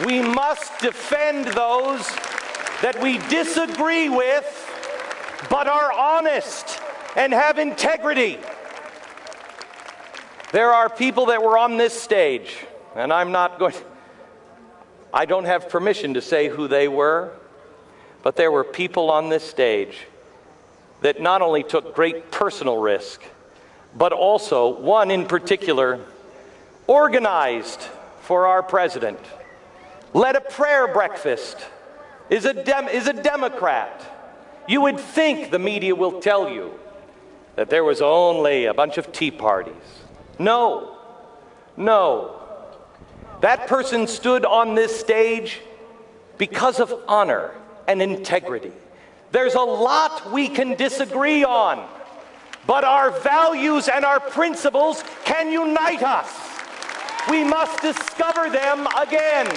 We must defend those that we disagree with, but are honest and have integrity. There are people that were on this stage, and I don't have permission to say who they were, but there were people on this stage that not only took great personal risk, but also, one in particular, organized for our president, led a prayer breakfast, is a Democrat. You would think the media will tell you that there was only a bunch of tea parties. No. That person stood on this stage because of honor and integrity. There's a lot we can disagree on, but our values and our principles can unite us. We must discover them again.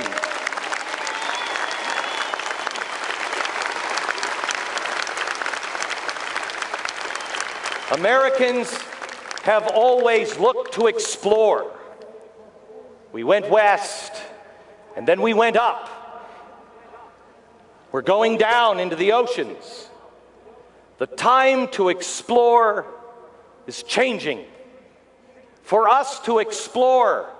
Americans have always looked to explore. We went west, and then we went up. We're going down into the oceans. The time to explore is changing. For us to explore,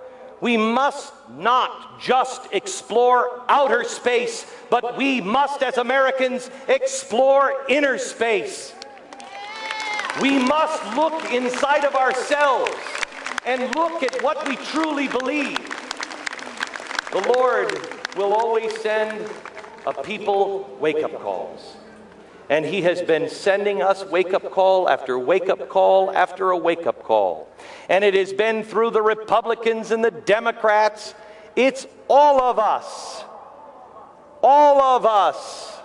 we must not just explore outer space, but we must, as Americans, explore inner space. We must look inside of ourselves and look at what we truly believe. The Lord will always send a people wake-up calls. And He has been sending us wake-up call after wake-up call after a wake-up call. And it has been through the Republicans and the Democrats. It's all of us. All of us.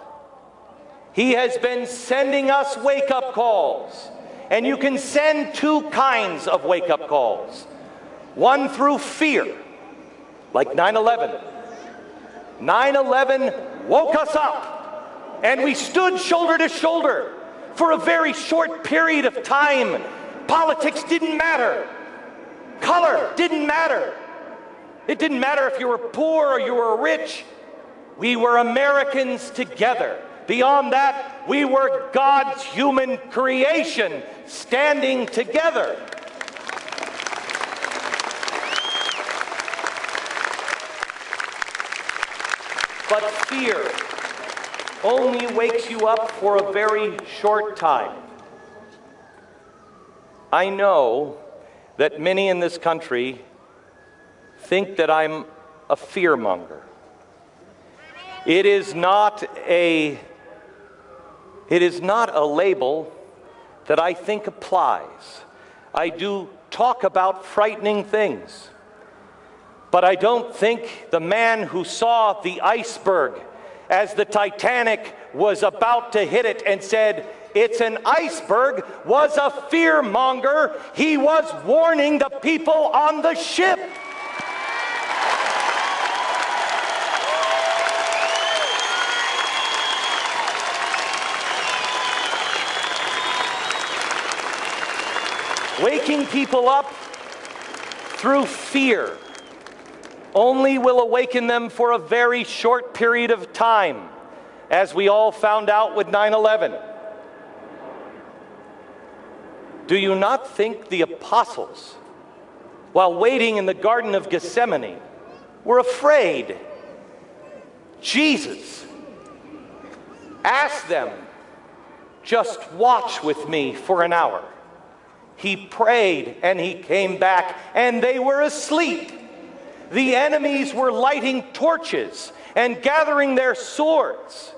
He has been sending us wake-up calls. And you can send two kinds of wake-up calls. One through fear, like 9/11. 9/11 woke us up, and we stood shoulder to shoulder for a very short period of time. Politics didn't matter. Color didn't matter. It didn't matter if you were poor or you were rich. We were Americans together. Beyond that, we were God's human creation standing together. But fear only wakes you up for a very short time. I know that many in this country think that I'm a fearmonger. It is not a label that I think applies. I do talk about frightening things, but I don't think the man who saw the iceberg as the Titanic was about to hit it and said, "It's an iceberg," was a fearmonger. He was warning the people on the ship. Waking people up through fear only will awaken them for a very short period of time, as we all found out with 9/11. Do you not think the apostles, while waiting in the Garden of Gethsemane, were afraid? Jesus asked them, "Just watch with me for an hour." He prayed and he came back, and they were asleep. The enemies were lighting torches and gathering their swords.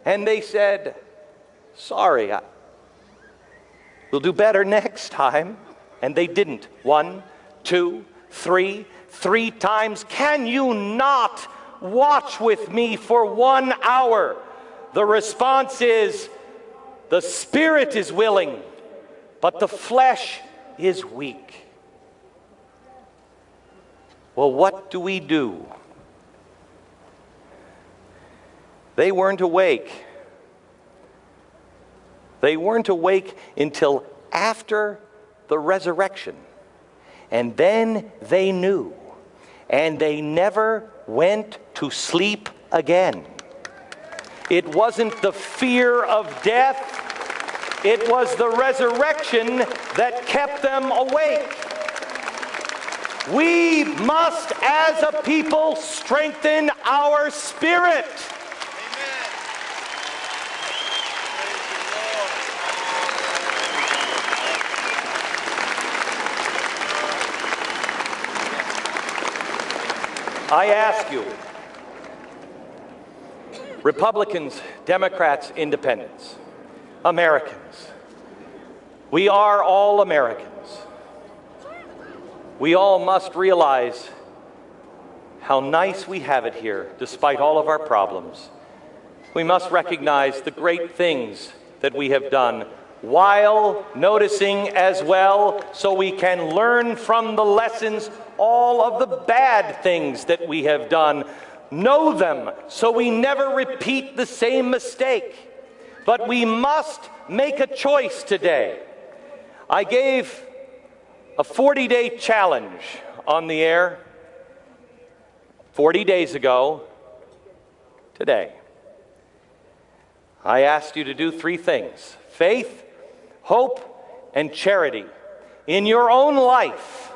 And they said, "Sorry, we'll do better next time." And they didn't. 1, 2, 3, 3 times. "Can you not watch with me for 1 hour?" The response is, "The spirit is willing, but the flesh is weak." Well, what do we do? They weren't awake. They weren't awake until after the resurrection. And then they knew. and they never went to sleep again. It wasn't the fear of death, it was the resurrection that kept them awake. We must, as a people, strengthen our spirit. I ask you, Republicans, Democrats, Independents, Americans, we are all Americans. We all must realize how nice we have it here, despite all of our problems. We must recognize the great things that we have done, while noticing as well, so we can learn from the lessons, all of the bad things that we have done. Know them, so we never repeat the same mistake. But we must make a choice today. I gave a 40-day challenge on the air 40 days ago today. I asked you to do 3 things: faith, hope, and charity. In your own life,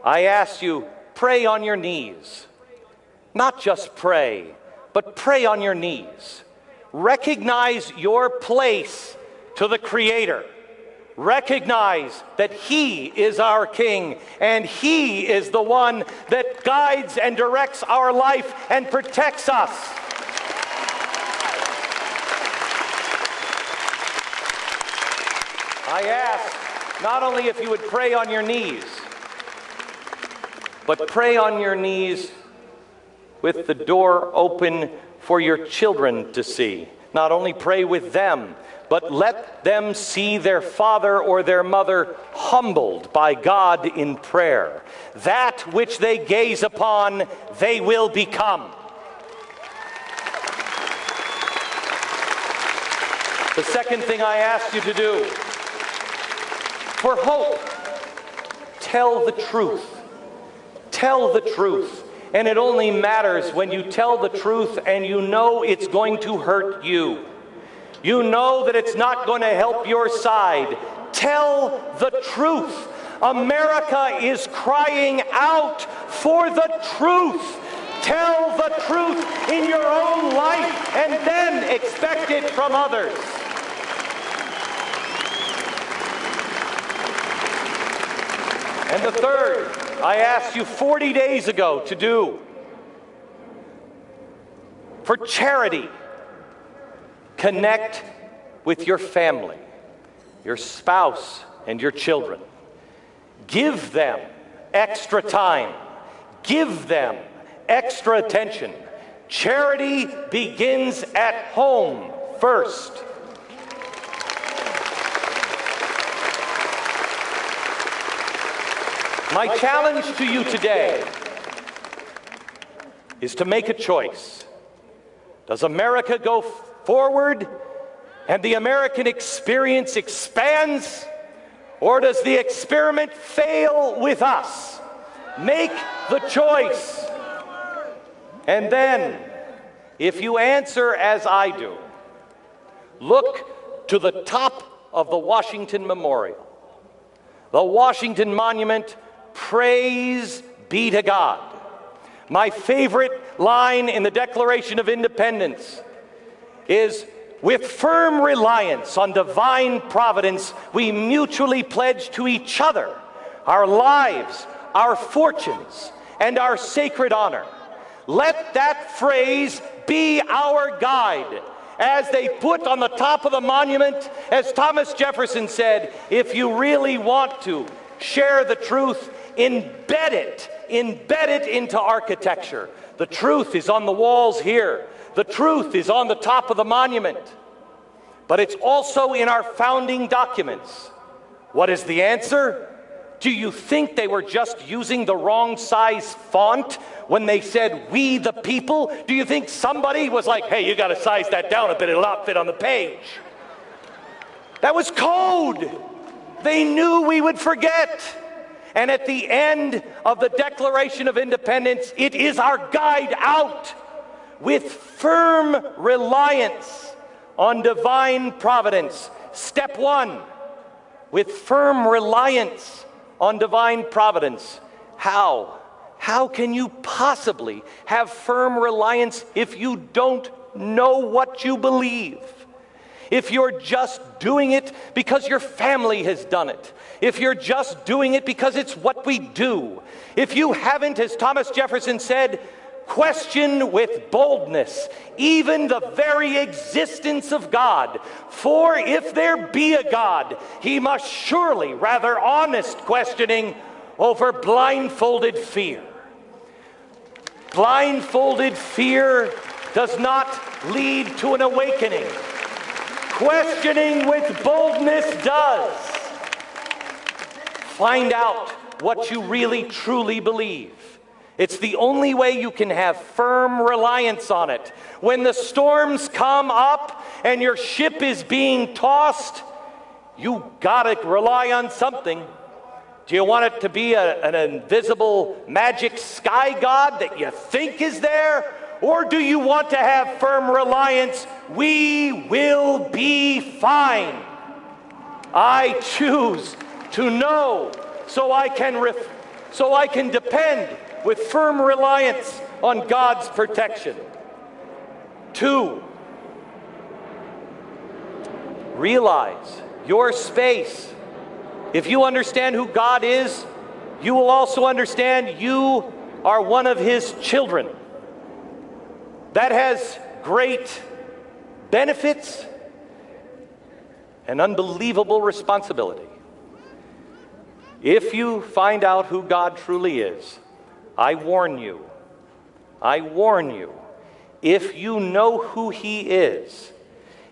I asked you, pray on your knees. Not just pray, but pray on your knees. Recognize your place to the Creator. Recognize that He is our King, and He is the one that guides and directs our life and protects us. I ask not only if you would pray on your knees, but pray on your knees with the door open for your children to see. Not only pray with them, but let them see their father or their mother humbled by God in prayer. That which they gaze upon, they will become. The second thing I ask you to do, for hope, tell the truth. Tell the truth. And it only matters when you tell the truth and you know it's going to hurt you. You know that it's not going to help your side. Tell the truth. America is crying out for the truth. Tell the truth in your own life and then expect it from others. And the third, I asked you 40 days ago to do for charity. Connect with your family, your spouse, and your children. Give them extra time. Give them extra attention. Charity begins at home first. My challenge to you today is to make a choice. Does America go forward and the American experience expands, or does the experiment fail with us? Make the choice. And then, if you answer as I do, look to the top of the Washington Memorial, the Washington Monument. Praise be to God. My favorite line in the Declaration of Independence is, with firm reliance on divine providence, we mutually pledge to each other our lives, our fortunes, and our sacred honor. Let that phrase be our guide as they put on the top of the monument, as Thomas Jefferson said, if you really want to share the truth, embed it into architecture. The truth is on the walls here. The truth is on the top of the monument. But it's also in our founding documents. What is the answer? Do you think they were just using the wrong size font when they said, "We the people"? Do you think somebody was like, "Hey, you got to size that down a bit, it'll not fit on the page"? That was code. They knew we would forget. And at the end of the Declaration of Independence, it is our guide out with firm reliance on divine providence. Step one, with firm reliance on divine providence. How? How can you possibly have firm reliance if you don't know what you believe? If you're just doing it because your family has done it, if you're just doing it because it's what we do, if you haven't, as Thomas Jefferson said, question with boldness even the very existence of God, for if there be a God, he must surely rather honest questioning over blindfolded fear. Blindfolded fear does not lead to an awakening. Questioning with boldness does. Find out what you really truly believe. It's the only way you can have firm reliance on it. When the storms come up and your ship is being tossed, you gotta rely on something. Do you want it to be an invisible magic sky god that you think is there? Or do you want to have firm reliance? We will be fine. I choose to know so I can depend with firm reliance on God's protection. 2, realize your space. If you understand who God is, you will also understand you are one of his children. That has great benefits and unbelievable responsibility. If you find out who God truly is, I warn you, if you know who he is,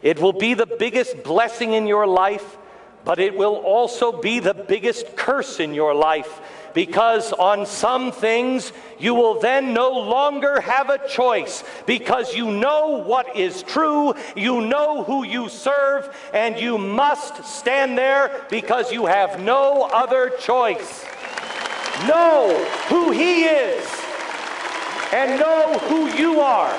it will be the biggest blessing in your life, but it will also be the biggest curse in your life, because on some things you will then no longer have a choice, because you know what is true, you know who you serve, and you must stand there because you have no other choice. Know who he is and know who you are.